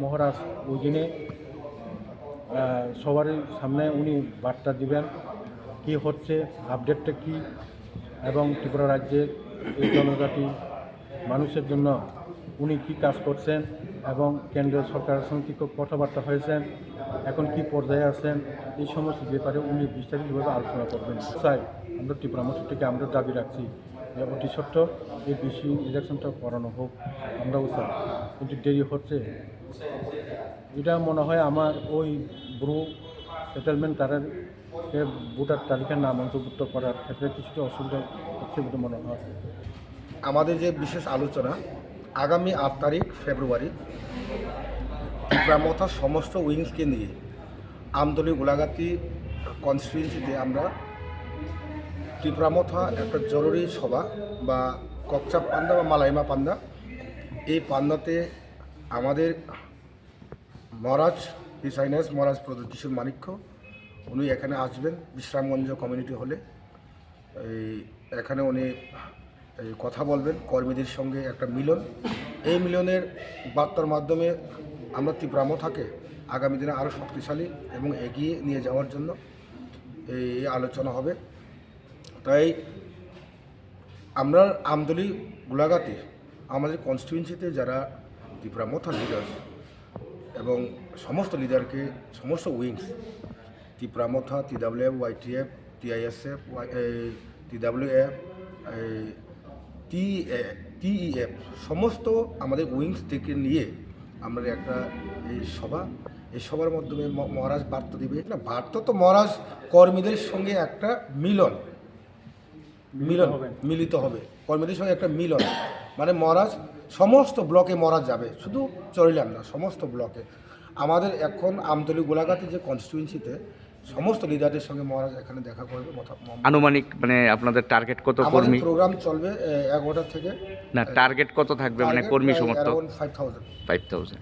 মহারাজ ওই দিনে সবারই সামনে উনি বার্তা দিবেন কি হচ্ছে, আপডেটটা কি, এবং ত্রিপুরা রাজ্যের এই জনজাতি মানুষের জন্য উনি কি কাজ করছেন এবং কেন্দ্রীয় সরকারের সঙ্গে কী কথাবার্তা হয়েছেন, এখন কি পর্যায়ে আছেন, এই সমস্ত ব্যাপারে উনি বিস্তারিতভাবে আলোচনা করবেন। চাই আমরা ত্রিপুরা মন্ত্রী থেকে আমরা দাবি রাখছি যে অতি সত্ত্বর এই বিসি ইলেকশনটা করানো হোক, আমরাও চাই, কিন্তু দেরি হচ্ছে। এটা মনে হয় আমার ওই ব্রু সেটেলমেন্ট তাদের ভোটার তালিকার নাম অন্তর্ভুক্ত করার ক্ষেত্রে কিছুটা অসুবিধা হচ্ছে বলে মনে হয়। আমাদের যে বিশেষ আলোচনা আগামী 8 তারিখ ফেব্রুয়ারি ত্রিপুরামথার সমস্ত উইংসকে নিয়ে আমতলী গোলাঘাটি কনস্টিটুয়েন্সিতে আমরা ত্রিপুরামথা একটা জরুরি সভা বা ককচা পান্ডা বা মালাইমা পান্ডা, এই পান্ডাতে আমাদের মহারাজ হিস হাইনেস মহারাজ প্রদীপ কিশোর মাণিক্য উনি এখানে আসবেন বিশ্রামগঞ্জ কমিউনিটি হলে। এখানে উনি কথা বলবেন কর্মীদের সঙ্গে, একটা মিলন, এই মিলনের বার্তার মাধ্যমে আমরা ত্রিপুরামথাকে আগামী দিনে আরও শক্তিশালী এবং এগিয়ে নিয়ে যাওয়ার জন্য এই আলোচনা হবে। তাই আমরা আমতলী গোলাঘাটি আমাদের কনস্টিটুয়েন্সিতে যারা ত্রিপুরামথা লিডার্স এবং সমস্ত লিডারকে সমস্ত wings Tripura Motha, TWF, YTF, TISF, TWF, TEF সমস্ত আমাদের উইংস থেকে নিয়ে আমরা একটা এই সবার মাধ্যমে মহারাজ বার্তা দিবে না, বার্তা তো মহারাজ কর্মীদের সঙ্গে একটা মিলিত হবে কর্মীদের সঙ্গে একটা মিলন, মানে মহারাজ সমস্ত ব্লকে মহারাজ যাবে, শুধু চরিলাম না, সমস্ত ব্লকে। আমাদের এখন আমতলী গোলাঘাটি যে কনস্টিটুয়েন্সিতে সমস্ত লিডারদের সঙ্গে মহারাজ এখানে দেখা করবে। আনুমানিক মানে আপনাদের টার্গেট কত কর্মী? প্রোগ্রাম চলবে 11টা থেকে। না, টার্গেট কত থাকবে মানে কর্মী সমর্থক? 5000।